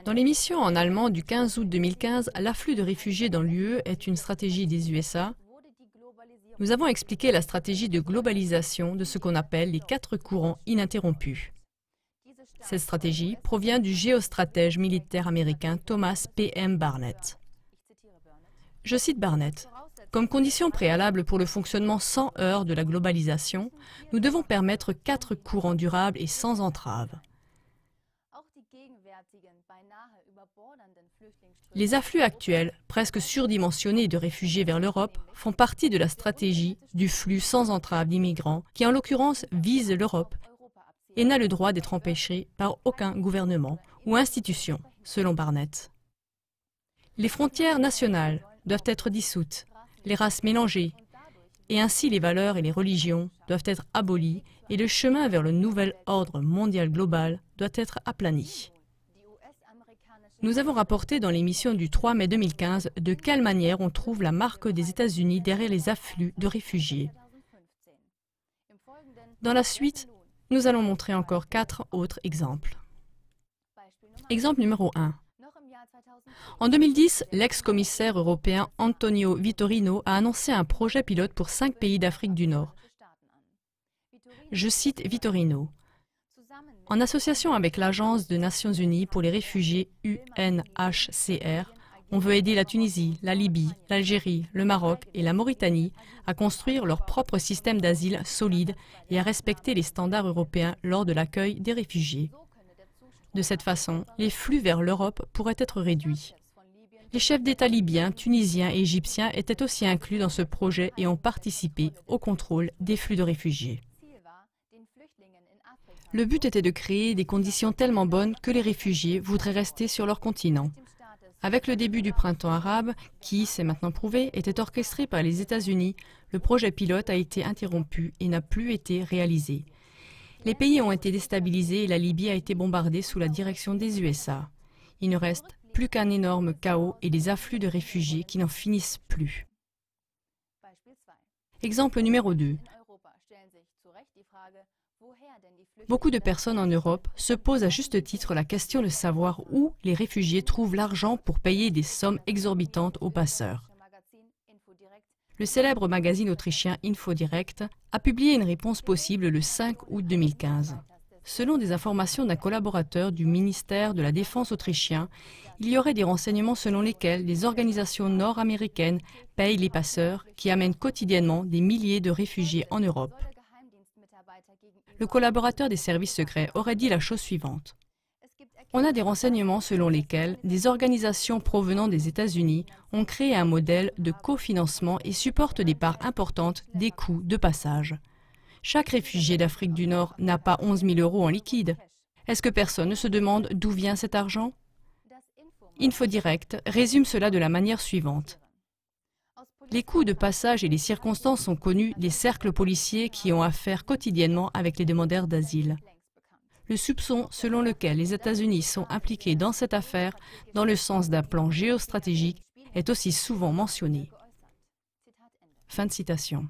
Dans l'émission en allemand du 15 août 2015, l'afflux de réfugiés dans l'UE est une stratégie des USA. Nous avons expliqué la stratégie de globalisation de ce qu'on appelle les 4 courants ininterrompus. Cette stratégie provient du géostratège militaire américain Thomas P.M. Barnett. Je cite Barnett. Comme condition préalable pour le fonctionnement sans heurts de la globalisation, nous devons permettre 4 courants durables et sans entrave. Les afflux actuels, presque surdimensionnés de réfugiés vers l'Europe, font partie de la stratégie du flux sans entrave d'immigrants qui, en l'occurrence, vise l'Europe et n'a le droit d'être empêché par aucun gouvernement ou institution, selon Barnett. Les frontières nationales doivent être dissoutes, les races mélangées, et ainsi les valeurs et les religions doivent être abolies et le chemin vers le nouvel ordre mondial global doit être aplani. Nous avons rapporté dans l'émission du 3 mai 2015 de quelle manière on trouve la marque des États-Unis derrière les afflux de réfugiés. Dans la suite, nous allons montrer encore 4 autres exemples. Exemple numéro 1. En 2010, l'ex-commissaire européen Antonio Vitorino a annoncé un projet pilote pour 5 pays d'Afrique du Nord. Je cite Vitorino. En association avec l'Agence des Nations Unies pour les réfugiés UNHCR, on veut aider la Tunisie, la Libye, l'Algérie, le Maroc et la Mauritanie à construire leur propre système d'asile solide et à respecter les standards européens lors de l'accueil des réfugiés. De cette façon, les flux vers l'Europe pourraient être réduits. Les chefs d'État libyens, tunisiens et égyptiens étaient aussi inclus dans ce projet et ont participé au contrôle des flux de réfugiés. Le but était de créer des conditions tellement bonnes que les réfugiés voudraient rester sur leur continent. Avec le début du printemps arabe, qui, c'est maintenant prouvé, était orchestré par les États-Unis, le projet pilote a été interrompu et n'a plus été réalisé. Les pays ont été déstabilisés et la Libye a été bombardée sous la direction des USA. Il ne reste plus qu'un énorme chaos et des afflux de réfugiés qui n'en finissent plus. Exemple numéro 2. Beaucoup de personnes en Europe se posent à juste titre la question de savoir où les réfugiés trouvent l'argent pour payer des sommes exorbitantes aux passeurs. Le célèbre magazine autrichien InfoDirect a publié une réponse possible le 5 août 2015. Selon des informations d'un collaborateur du ministère de la Défense autrichien, il y aurait des renseignements selon lesquels les organisations nord-américaines payent les passeurs qui amènent quotidiennement des milliers de réfugiés en Europe. Le collaborateur des services secrets aurait dit la chose suivante. On a des renseignements selon lesquels des organisations provenant des États-Unis ont créé un modèle de cofinancement et supportent des parts importantes des coûts de passage. Chaque réfugié d'Afrique du Nord n'a pas 11 000 € en liquide. Est-ce que personne ne se demande d'où vient cet argent? InfoDirect résume cela de la manière suivante. Les coûts de passage et les circonstances sont connus des cercles policiers qui ont affaire quotidiennement avec les demandeurs d'asile. Le soupçon selon lequel les États-Unis sont impliqués dans cette affaire, dans le sens d'un plan géostratégique, est aussi souvent mentionné. Fin de citation.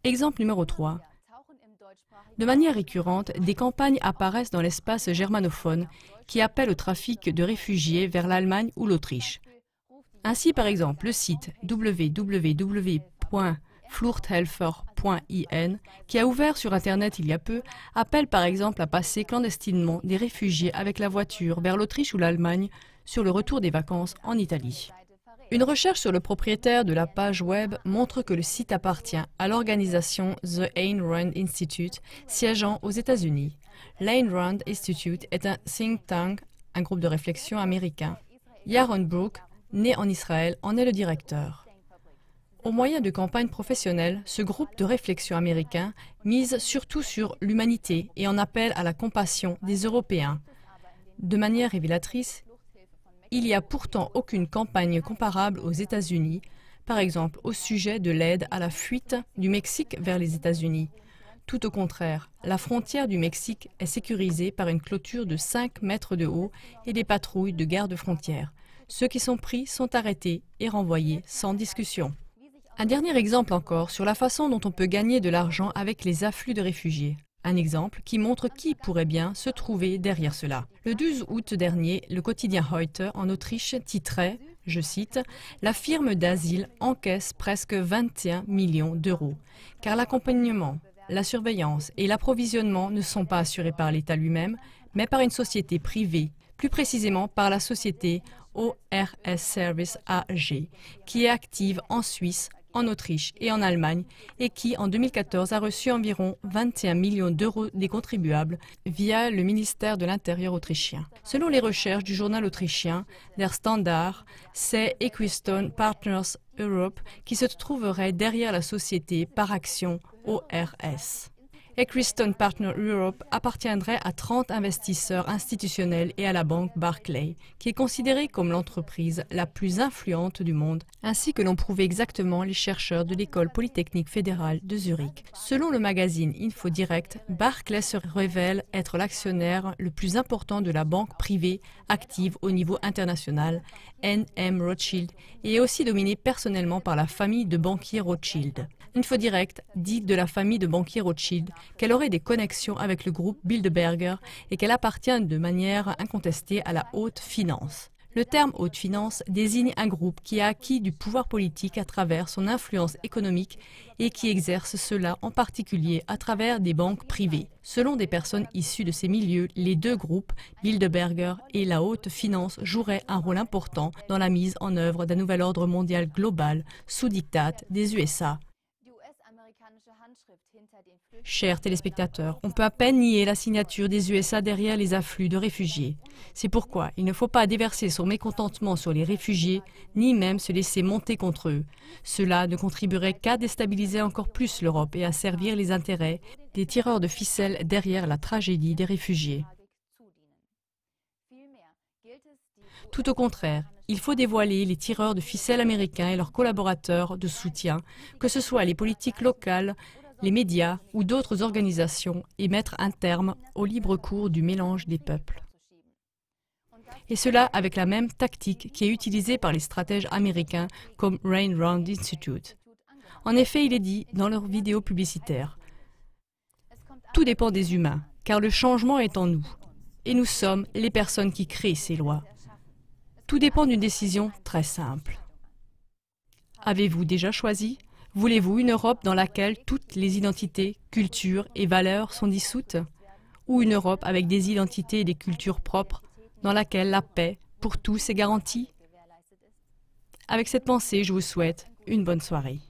Exemple numéro 3. De manière récurrente, des campagnes apparaissent dans l'espace germanophone qui appellent au trafic de réfugiés vers l'Allemagne ou l'Autriche. Ainsi, par exemple, le site www.fluchthelfer.in, qui a ouvert sur Internet il y a peu, appelle par exemple à passer clandestinement des réfugiés avec la voiture vers l'Autriche ou l'Allemagne sur le retour des vacances en Italie. Une recherche sur le propriétaire de la page web montre que le site appartient à l'organisation The Ayn Rand Institute, siégeant aux États-Unis. L'Ayn Rand Institute est un think tank, un groupe de réflexion américain. Yaron Brook, né en Israël, en est le directeur. Au moyen de campagnes professionnelles, ce groupe de réflexion américain mise surtout sur l'humanité et en appelle à la compassion des Européens. De manière révélatrice, il n'y a pourtant aucune campagne comparable aux États-Unis, par exemple au sujet de l'aide à la fuite du Mexique vers les États-Unis. Tout au contraire, la frontière du Mexique est sécurisée par une clôture de 5 mètres de haut et des patrouilles de garde-frontières. Ceux qui sont pris sont arrêtés et renvoyés sans discussion. Un dernier exemple encore sur la façon dont on peut gagner de l'argent avec les afflux de réfugiés. Un exemple qui montre qui pourrait bien se trouver derrière cela. Le 12 août dernier, le quotidien Heute en Autriche titrait, je cite, « La firme d'asile encaisse presque 21 millions d'euros, car l'accompagnement, la surveillance et l'approvisionnement ne sont pas assurés par l'État lui-même, mais par une société privée, plus précisément par la société ORS Service AG, qui est active en Suisse, en Autriche et en Allemagne et qui, en 2014, a reçu environ 21 millions d'euros des contribuables via le ministère de l'Intérieur autrichien. Selon les recherches du journal autrichien Der Standard, c'est Equistone Partners Europe qui se trouverait derrière la société par action ORS. Equistone Partners Europe appartiendrait à 30 investisseurs institutionnels et à la banque Barclays, qui est considérée comme l'entreprise la plus influente du monde, ainsi que l'ont prouvé exactement les chercheurs de l'École polytechnique fédérale de Zurich. Selon le magazine InfoDirect, Barclays se révèle être l'actionnaire le plus important de la banque privée active au niveau international, N.M. Rothschild, et est aussi dominée personnellement par la famille de banquiers Rothschild. InfoDirect dit de la famille de banquiers Rothschild qu'elle aurait des connexions avec le groupe Bilderberger et qu'elle appartient de manière incontestée à la haute finance. Le terme haute finance désigne un groupe qui a acquis du pouvoir politique à travers son influence économique et qui exerce cela en particulier à travers des banques privées. Selon des personnes issues de ces milieux, les deux groupes, Bilderberger et la haute finance, joueraient un rôle important dans la mise en œuvre d'un nouvel ordre mondial global sous diktat des USA. Chers téléspectateurs, on peut à peine nier la signature des USA derrière les afflux de réfugiés. C'est pourquoi il ne faut pas déverser son mécontentement sur les réfugiés, ni même se laisser monter contre eux. Cela ne contribuerait qu'à déstabiliser encore plus l'Europe et à servir les intérêts des tireurs de ficelles derrière la tragédie des réfugiés. Tout au contraire, il faut dévoiler les tireurs de ficelles américains et leurs collaborateurs de soutien, que ce soit les politiques locales, les médias ou d'autres organisations, et mettre un terme au libre cours du mélange des peuples. Et cela avec la même tactique qui est utilisée par les stratèges américains comme Ayn Rand Institute. En effet, il est dit dans leurs vidéos publicitaires, « Tout dépend des humains, car le changement est en nous, et nous sommes les personnes qui créent ces lois. Tout dépend d'une décision très simple. Avez-vous déjà choisi ? Voulez-vous une Europe dans laquelle toutes les identités, cultures et valeurs sont dissoutes ? Ou une Europe avec des identités et des cultures propres, dans laquelle la paix pour tous est garantie ? Avec cette pensée, je vous souhaite une bonne soirée.